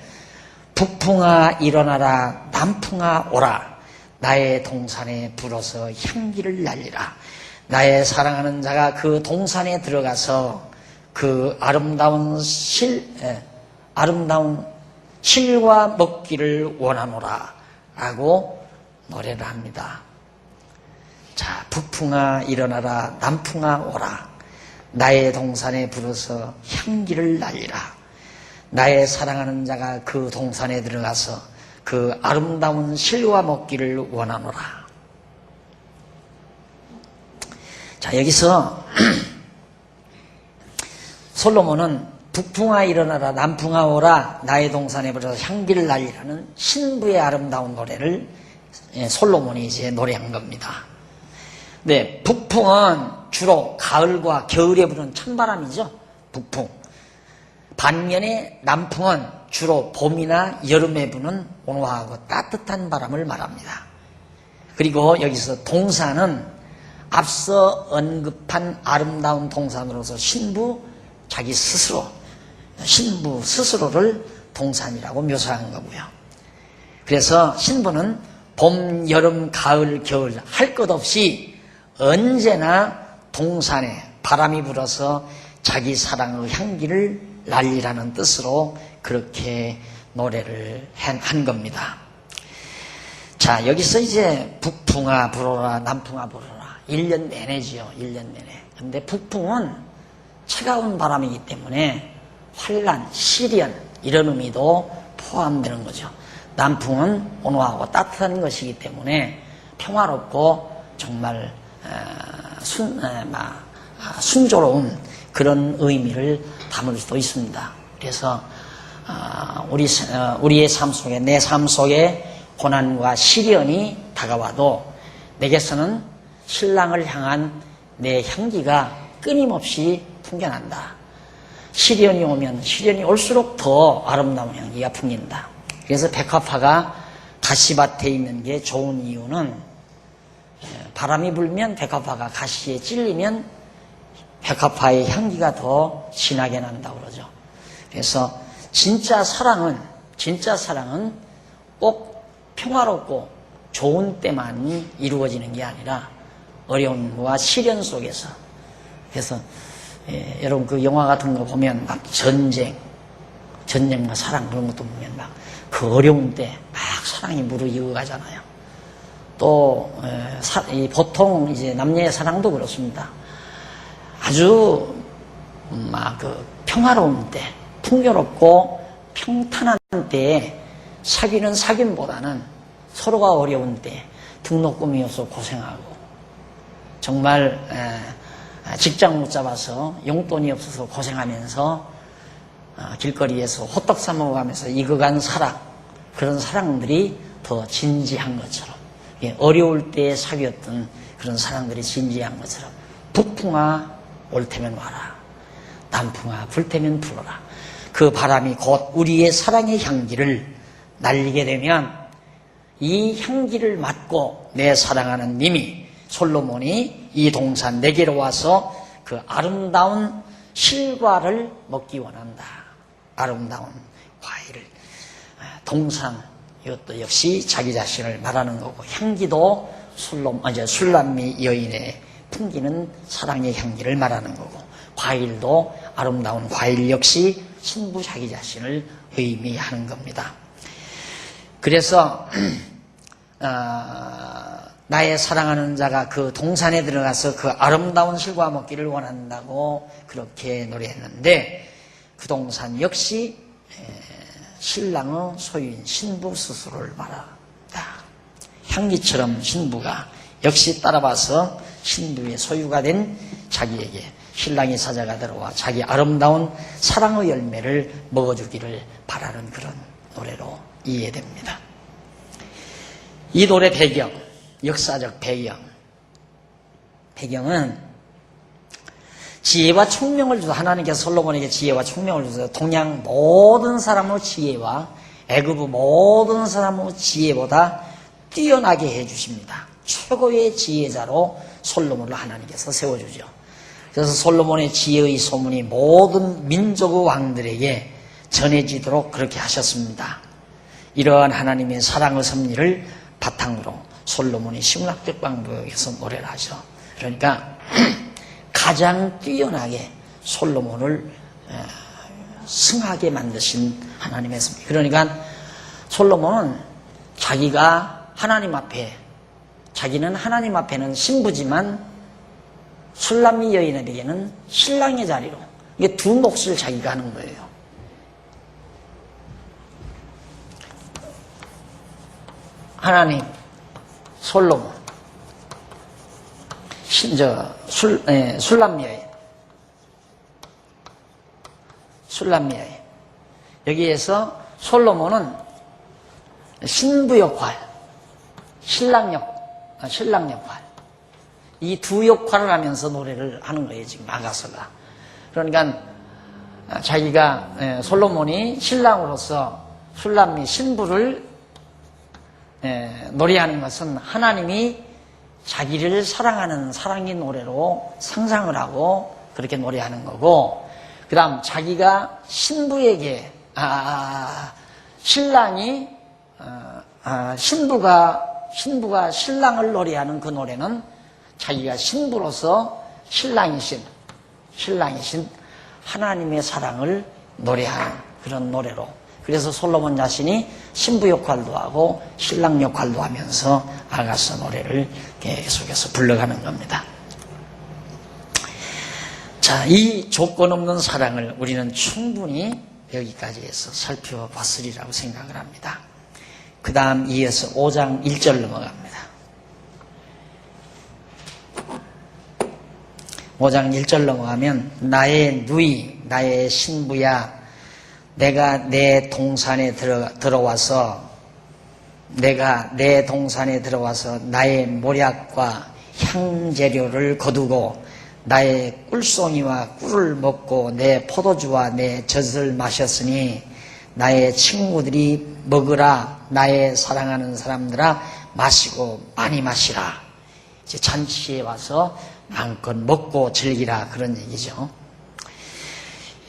A: 북풍아 일어나라, 남풍아 오라. 나의 동산에 불어서 향기를 날리라. 나의 사랑하는 자가 그 동산에 들어가서 그 아름다운 실과 먹기를 원하노라 라고 노래를 합니다. 자, 북풍아 일어나라, 남풍아 오라. 나의 동산에 불어서 향기를 날리라. 나의 사랑하는 자가 그 동산에 들어가서 그 아름다운 실과 먹기를 원하노라. 자, 여기서 솔로몬은 북풍아 일어나라, 남풍아 오라, 나의 동산에 불어서 향기를 날리라는 신부의 아름다운 노래를 솔로몬이 이제 노래한 겁니다. 네, 북풍은 주로 가을과 겨울에 부는 찬바람이죠. 북풍. 반면에 남풍은 주로 봄이나 여름에 부는 온화하고 따뜻한 바람을 말합니다. 그리고 여기서 동산은 앞서 언급한 아름다운 동산으로서 신부 스스로를 동산이라고 묘사한 거고요. 그래서 신부는 봄, 여름, 가을, 겨울 할 것 없이 언제나 동산에 바람이 불어서 자기 사랑의 향기를 날리라는 뜻으로 그렇게 노래를 한 겁니다. 자, 여기서 이제 북풍아 불어라, 남풍아 불어라. 1년 내내지요. 1년 내내. 근데 북풍은 차가운 바람이기 때문에 환란, 시련 이런 의미도 포함되는 거죠. 남풍은 온화하고 따뜻한 것이기 때문에 평화롭고 정말 순조로운 그런 의미를 담을 수도 있습니다. 그래서 우리의 삶 속에, 내 삶 속에 고난과 시련이 다가와도 내게서는 신랑을 향한 내 향기가 끊임없이 풍겨난다. 시련이 오면 시련이 올수록 더 아름다운 향기가 풍긴다. 그래서 백합화가 가시밭에 있는 게 좋은 이유는 바람이 불면 백합화가 가시에 찔리면 백합화의 향기가 더 진하게 난다고 그러죠. 그래서 진짜 사랑은 꼭 평화롭고 좋은 때만 이루어지는 게 아니라 어려움과 시련 속에서. 그래서 여러분 그 영화 같은 거 보면 막 전쟁과 사랑 그런 것도 보면 막 그 어려운 때 막 사랑이 무르익어 가잖아요. 또 보통 이제 남녀의 사랑도 그렇습니다. 아주 막 그 평화로운 때, 풍요롭고 평탄한 때에 사귀는 사귐보다는 서로가 어려운 때 등록금이어서 고생하고 정말 직장 못 잡아서 용돈이 없어서 고생하면서 길거리에서 호떡 사 먹어가면서 익어간 사랑, 그런 사랑들이 더 진지한 것처럼, 어려울 때 사귀었던 그런 사랑들이 진지한 것처럼, 북풍아 올 테면 와라, 남풍아 불 테면 불어라. 그 바람이 곧 우리의 사랑의 향기를 날리게 되면 이 향기를 맡고 내 사랑하는 님이, 솔로몬이 이 동산 내게로 와서 그 아름다운 실과를 먹기 원한다. 아름다운 과일을. 동산, 이것도 역시 자기 자신을 말하는 거고, 향기도 술람미 여인의 풍기는 사랑의 향기를 말하는 거고, 과일도 아름다운 과일 역시 신부 자기 자신을 의미하는 겁니다. 그래서 나의 사랑하는 자가 그 동산에 들어가서 그 아름다운 실과 먹기를 원한다고 그렇게 노래했는데, 그 동산 역시 신랑의 소유인 신부 스스로를 말한다. 향기처럼 신부가 역시 따라와서 신부의 소유가 된 자기에게 신랑이 찾아가 들어와 자기 아름다운 사랑의 열매를 먹어주기를 바라는 그런 노래로 이해됩니다. 이 노래 배경, 역사적 배경은 지혜와 총명을 주셔서, 하나님께서 솔로몬에게 지혜와 총명을 주셔서 동양 모든 사람의 지혜와 애굽의 모든 사람의 지혜보다 뛰어나게 해주십니다. 최고의 지혜자로 솔로몬을 하나님께서 세워주죠. 그래서 솔로몬의 지혜의 소문이 모든 민족의 왕들에게 전해지도록 그렇게 하셨습니다. 이러한 하나님의 사랑의 섭리를 바탕으로 솔로몬이 심락적 방법에서 노래를 하죠. 그러니까 가장 뛰어나게 솔로몬을 승하게 만드신 하나님의 섭리. 그러니까 솔로몬은 자기가 하나님 앞에, 자기는 하나님 앞에는 신부지만 술람미 여인에게는 신랑의 자리로, 이게 두 몫을 자기가 하는 거예요. 하나님, 솔로몬, 술람미 여인. 여기에서 솔로몬은 신부 역할, 신랑 역할, 이 두 역할을 하면서 노래를 하는 거예요, 지금 아가서가. 그러니까 자기가, 솔로몬이 신랑으로서 술람미 신부를 노래하는 것은 하나님이 자기를 사랑하는 사랑의 노래로 상상을 하고 그렇게 노래하는 거고, 그 다음 자기가 신부에게, 신부가 신랑을 노래하는 그 노래는 자기가 신부로서 신랑이신 하나님의 사랑을 노래하는 그런 노래로. 그래서 솔로몬 자신이 신부 역할도 하고 신랑 역할도 하면서 아가서 노래를 계속해서 불러가는 겁니다. 자, 이 조건 없는 사랑을 우리는 충분히 여기까지 해서 살펴봤으리라고 생각을 합니다. 그 다음 이어서 5장 1절 넘어갑니다. 5장 1절 넘어가면, 나의 누이, 나의 신부야, 내가 내 동산에 들어와서 나의 모략과 향재료를 거두고 나의 꿀송이와 꿀을 먹고 내 포도주와 내 젖을 마셨으니 나의 친구들이 먹으라, 나의 사랑하는 사람들아 마시고 많이 마시라. 이제 잔치에 와서 마음껏 먹고 즐기라 그런 얘기죠.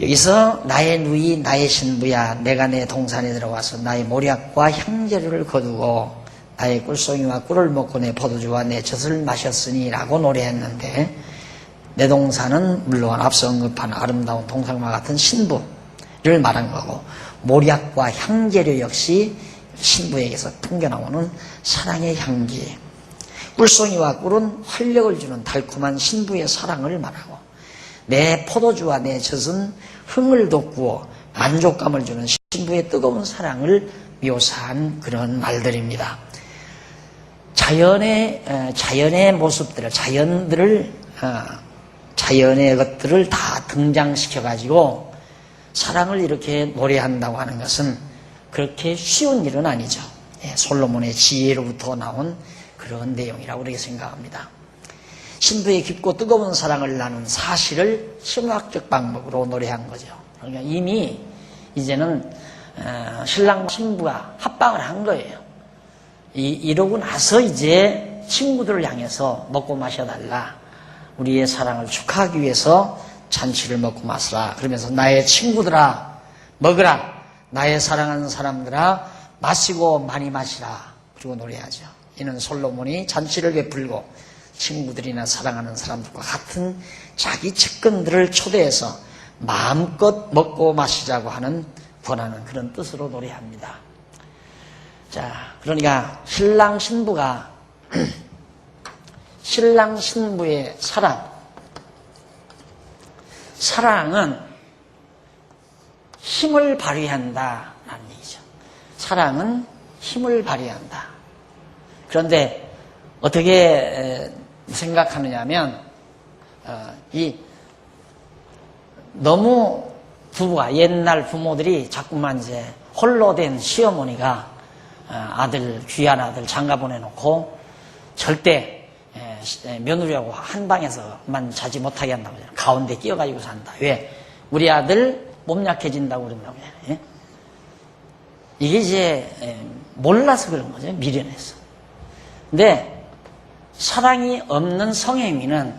A: 여기서 나의 누이 나의 신부야 내가 내 동산에 들어와서 나의 모략과 향재료를 거두고 나의 꿀송이와 꿀을 먹고 내 포도주와 내 젖을 마셨으니 라고 노래했는데 내 동산은 물론 앞서 언급한 아름다운 동산과 같은 신부를 말한 거고 모략과 향재료 역시 신부에게서 풍겨나오는 사랑의 향기, 꿀송이와 꿀은 활력을 주는 달콤한 신부의 사랑을 말하고 내 포도주와 내 젖은 흥을 돋구어 만족감을 주는 신부의 뜨거운 사랑을 묘사한 그런 말들입니다. 자연의 모습들을, 자연의 것들을 다 등장시켜가지고 사랑을 이렇게 노래한다고 하는 것은 그렇게 쉬운 일은 아니죠. 솔로몬의 지혜로부터 나온 그런 내용이라고 그렇게 생각합니다. 신부의 깊고 뜨거운 사랑을 나눈 사실을 심화학적 방법으로 노래한 거죠. 그러니까 이미 이제는 신랑과 신부가 합방을 한 거예요. 이러고 나서 이제 친구들을 향해서 먹고 마셔달라. 우리의 사랑을 축하하기 위해서 잔치를 먹고 마시라. 그러면서 나의 친구들아 먹으라. 나의 사랑하는 사람들아 마시고 많이 마시라. 그리고 노래하죠. 이는 솔로몬이 잔치를 베풀고 친구들이나 사랑하는 사람들과 같은 자기 측근들을 초대해서 마음껏 먹고 마시자고 하는 권하는 그런 뜻으로 노래합니다. 자, 그러니까 신랑 신부가 신랑 신부의 사랑은 힘을 발휘한다라는 얘기죠. 사랑은 힘을 발휘한다. 그런데 어떻게 생각하느냐 하면 너무 부부가 옛날 부모들이 자꾸만 이제 홀로 된 시어머니가 귀한 아들 장가 보내놓고 절대 며느리하고 한 방에서만 자지 못하게 한다고 하잖아요. 가운데 끼어가지고 산다. 왜? 우리 아들 몸 약해진다고 그런다고 하잖아요. 이게 이제 몰라서 그런 거죠. 미련해서. 근데 사랑이 없는 성행위는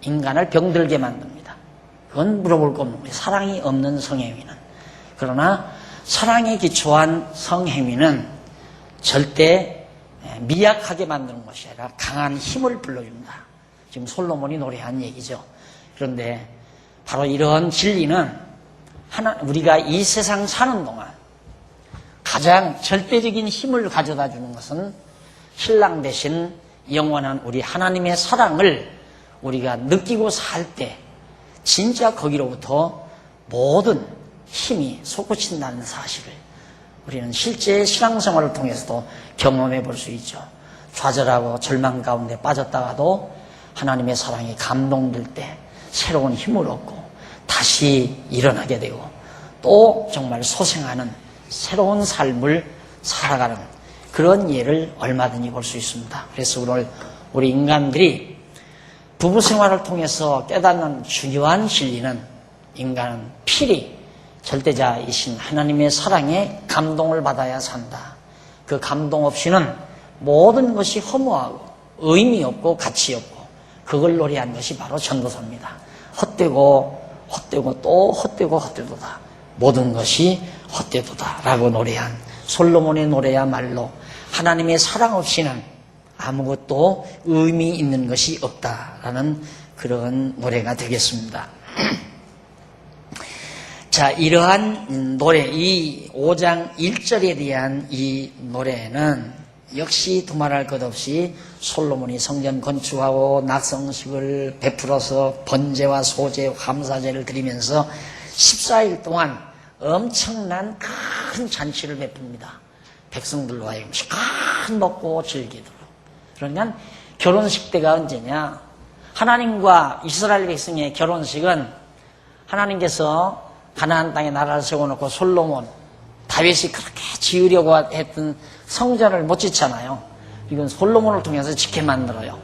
A: 인간을 병들게 만듭니다. 그건 물어볼 거 없는 거예요. 사랑이 없는 성행위는. 그러나 사랑에 기초한 성행위는 절대 미약하게 만드는 것이 아니라 강한 힘을 불러준다. 지금 솔로몬이 노래한 얘기죠. 그런데 바로 이런 진리는 우리가 이 세상 사는 동안 가장 절대적인 힘을 가져다 주는 것은 신랑 대신 영원한 우리 하나님의 사랑을 우리가 느끼고 살 때 진짜 거기로부터 모든 힘이 솟구친다는 사실을 우리는 실제 신앙생활을 통해서도 경험해 볼 수 있죠. 좌절하고 절망 가운데 빠졌다가도 하나님의 사랑이 감동될 때 새로운 힘을 얻고 다시 일어나게 되고 또 정말 소생하는 새로운 삶을 살아가는 그런 예를 얼마든지 볼 수 있습니다. 그래서 오늘 우리 인간들이 부부 생활을 통해서 깨닫는 중요한 진리는 인간은 필히 절대자이신 하나님의 사랑에 감동을 받아야 산다. 그 감동 없이는 모든 것이 허무하고 의미 없고 가치 없고 그걸 노래한 것이 바로 전도서입니다. 헛되고 또 헛되도다. 모든 것이 헛되도다 라고 노래한 솔로몬의 노래야말로 하나님의 사랑 없이는 아무것도 의미 있는 것이 없다라는 그런 노래가 되겠습니다. 자, 이러한 노래, 이 5장 1절에 대한 이 노래는 역시 두말할 것 없이 솔로몬이 성전 건축하고 낙성식을 베풀어서 번제와 소제, 감사제를 드리면서 14일 동안 엄청난 큰 잔치를 베풉니다. 백성들로 하여금 시간 먹고 즐기도록. 그러니까 결혼식 때가 언제냐? 하나님과 이스라엘 백성의 결혼식은 하나님께서 가나안 땅에 나라를 세워놓고 솔로몬, 다윗이 그렇게 지으려고 했던 성전을 못 짓잖아요. 이건 솔로몬을 통해서 짓게 만들어요.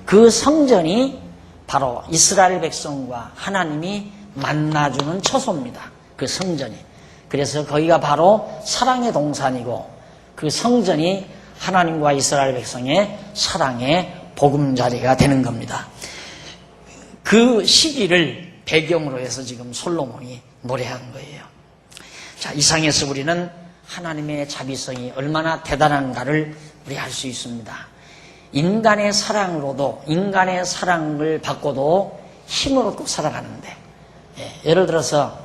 A: 그 성전이 바로 이스라엘 백성과 하나님이 만나주는 처소입니다. 그 성전이. 그래서 거기가 바로 사랑의 동산이고 그 성전이 하나님과 이스라엘 백성의 사랑의 보금자리가 되는 겁니다. 그 시기를 배경으로 해서 지금 솔로몬이 노래한 거예요. 자, 이상에서 우리는 하나님의 자비성이 얼마나 대단한가를 우리 알 수 있습니다. 인간의 사랑으로도, 인간의 사랑을 받고도 힘을 얻고 살아가는데, 예를 들어서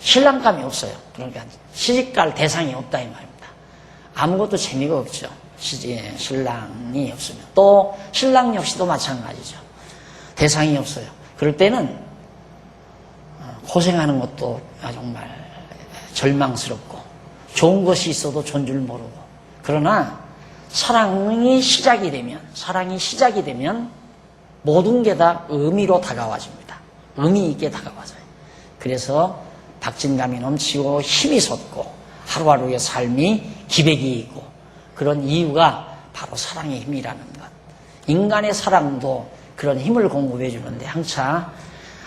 A: 신랑감이 없어요. 그러니까 시집갈 대상이 없다 이 말입니다. 아무것도 재미가 없죠. 신랑이 없으면. 또 신랑 역시도 마찬가지죠. 대상이 없어요. 그럴 때는 고생하는 것도 정말 절망스럽고, 좋은 것이 있어도 존 줄 모르고. 그러나 사랑이 시작이 되면 모든 게 다 의미로 다가와집니다. 의미 있게 다가와져요. 그래서 박진감이 넘치고 힘이 솟고 하루하루의 삶이 기백이 있고, 그런 이유가 바로 사랑의 힘이라는 것. 인간의 사랑도 그런 힘을 공급해 주는데, 항상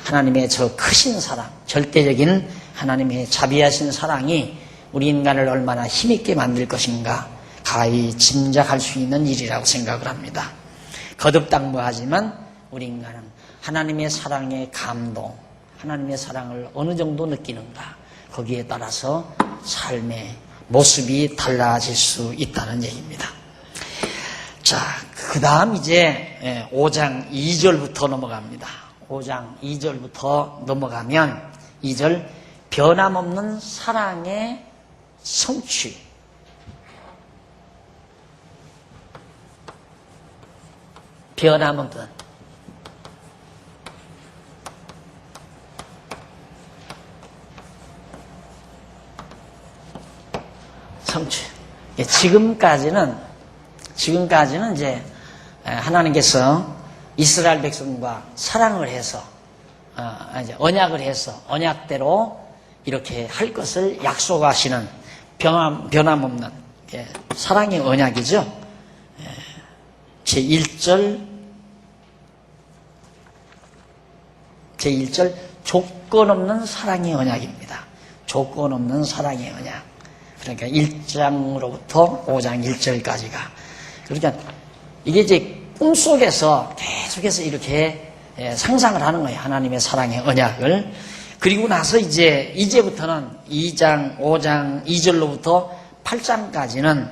A: 하나님의 저 크신 사랑, 절대적인 하나님의 자비하신 사랑이 우리 인간을 얼마나 힘있게 만들 것인가 가히 짐작할 수 있는 일이라고 생각을 합니다. 거듭당부하지만 우리 인간은 하나님의 사랑의 감동, 하나님의 사랑을 어느 정도 느끼는가, 거기에 따라서 삶의 모습이 달라질 수 있다는 얘기입니다. 자, 그 다음 이제 5장 2절부터 넘어갑니다. 5장 2절부터 넘어가면 2절, 변함없는 사랑의 성취. 변함없는 성취. 지금까지는 이제 하나님께서 이스라엘 백성과 사랑을 해서 이제 언약을 해서 언약대로 이렇게 할 것을 약속하시는 변함없는 사랑의 언약이죠. 제1절 조건 없는 사랑의 언약입니다. 조건 없는 사랑의 언약. 그러니까 1장으로부터 5장 1절까지가. 그러니까 이게 이제 꿈속에서 계속해서 이렇게 상상을 하는 거예요. 하나님의 사랑의 언약을. 그리고 나서 이제부터는 2장, 5장, 2절로부터 8장까지는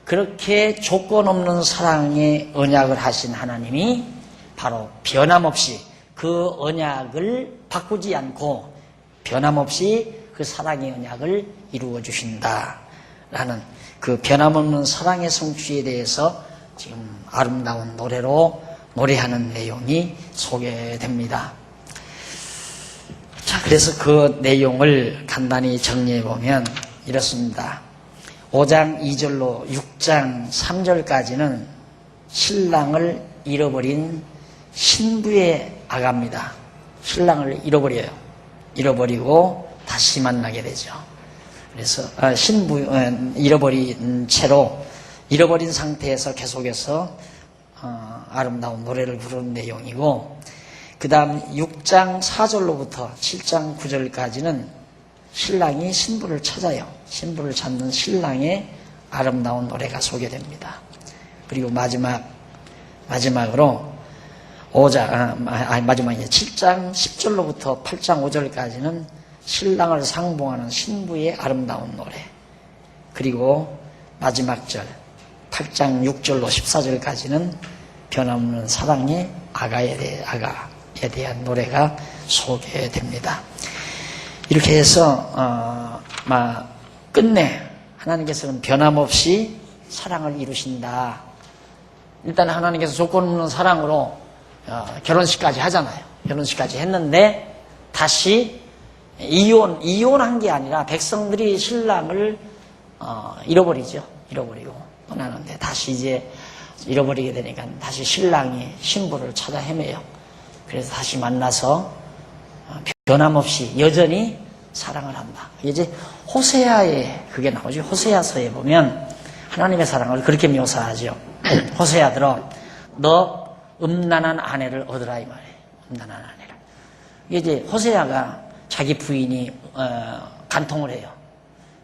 A: 그렇게 조건 없는 사랑의 언약을 하신 하나님이 바로 변함없이 그 언약을 바꾸지 않고 변함없이 그 사랑의 언약을 이루어 주신다라는 그 변함없는 사랑의 성취에 대해서 지금 아름다운 노래로 노래하는 내용이 소개됩니다. 자, 그래서 그 내용을 간단히 정리해 보면 이렇습니다. 5장 2절로 6장 3절까지는 신랑을 잃어버린 신부의 아가입니다. 신랑을 잃어버리고 다시 만나게 되죠. 그래서 잃어버린 채로, 잃어버린 상태에서 계속해서 아름다운 노래를 부르는 내용이고, 그 다음 6장 4절로부터 7장 9절까지는 신랑이 신부를 찾아요. 신부를 찾는 신랑의 아름다운 노래가 소개됩니다. 그리고 마지막으로 7장 10절로부터 8장 5절까지는 신랑을 상봉하는 신부의 아름다운 노래. 그리고 마지막 절 8장 6절로 14절까지는 변함없는 사랑의 아가에 대한 노래가 소개됩니다. 이렇게 해서 끝내 하나님께서는 변함없이 사랑을 이루신다. 일단 하나님께서 조건 없는 사랑으로 결혼식까지 하잖아요. 결혼식까지 했는데 다시 이혼한 게 아니라 백성들이 신랑을 잃어버리죠. 잃어버리고 떠나는데 다시 이제 잃어버리게 되니까 다시 신랑이 신부를 찾아 헤매요. 그래서 다시 만나서 변함없이 여전히 사랑을 한다. 이제 호세아에 그게 나오죠. 호세아서에 보면 하나님의 사랑을 그렇게 묘사하죠. 호세아 들어 너 음란한 아내를 얻으라 이 말이에요. 음란한 아내를. 이게 이제 호세아가 자기 부인이 간통을 해요.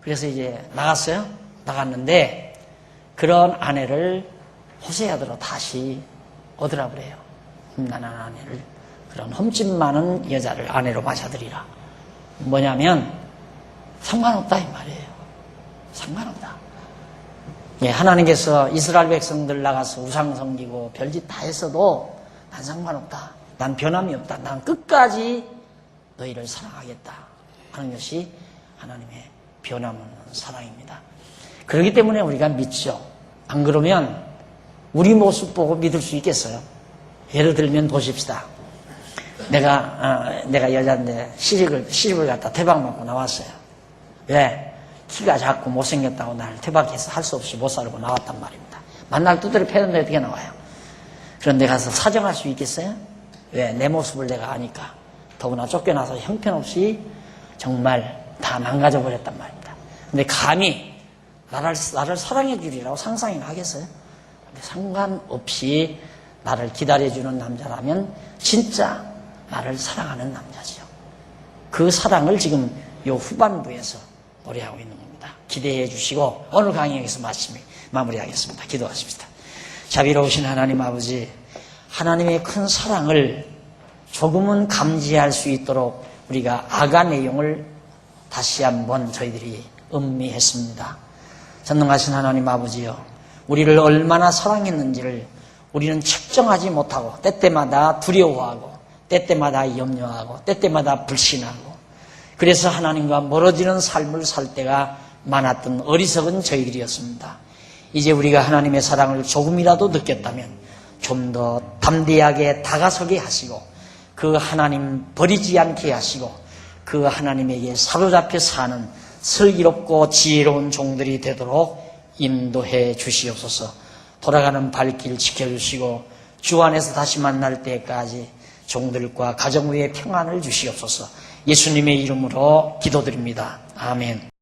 A: 그래서 이제 나갔어요. 나갔는데 그런 아내를 호세아들로 다시 얻으라 그래요. 흠난한 아내를, 그런 흠집 많은 여자를 아내로 맞아들이라. 뭐냐면 상관없다 이 말이에요. 상관없다. 예, 하나님께서 이스라엘 백성들 나가서 우상 섬기고 별짓 다 했어도 난 상관없다. 난 변함이 없다. 난 끝까지 너희를 사랑하겠다 하는 것이 하나님의 변함없는 사랑입니다. 그렇기 때문에 우리가 믿죠. 안 그러면 우리 모습 보고 믿을 수 있겠어요? 예를 들면 보십시다. 내가 여자인데 시집을 갖다 퇴박 맞고 나왔어요. 왜? 키가 작고 못생겼다고 날 퇴박해서 할 수 없이 못 살고 나왔단 말입니다. 만날 두드려 패는데 어떻게 나와요? 그런데 가서 사정할 수 있겠어요? 왜? 내 모습을 내가 아니까. 더구나 쫓겨나서 형편없이 정말 다 망가져버렸단 말입니다. 근데 감히 나를 사랑해 주리라고 상상이나 하겠어요? 근데 상관없이 나를 기다려주는 남자라면 진짜 나를 사랑하는 남자지요. 그 사랑을 지금 요 후반부에서 노래하고 있는 겁니다. 기대해 주시고 오늘 강의 여기서 마무리하겠습니다. 기도하십시다. 자비로우신 하나님 아버지, 하나님의 큰 사랑을 조금은 감지할 수 있도록 우리가 아가 내용을 다시 한번 저희들이 음미했습니다. 전능하신 하나님 아버지여, 우리를 얼마나 사랑했는지를 우리는 측정하지 못하고 때때마다 두려워하고 때때마다 염려하고 때때마다 불신하고, 그래서 하나님과 멀어지는 삶을 살 때가 많았던 어리석은 저희들이었습니다. 이제 우리가 하나님의 사랑을 조금이라도 느꼈다면 좀 더 담대하게 다가서게 하시고 그 하나님 버리지 않게 하시고 그 하나님에게 사로잡혀 사는 슬기롭고 지혜로운 종들이 되도록 인도해 주시옵소서. 돌아가는 발길 지켜주시고 주 안에서 다시 만날 때까지 종들과 가정 위에 평안을 주시옵소서. 예수님의 이름으로 기도드립니다. 아멘.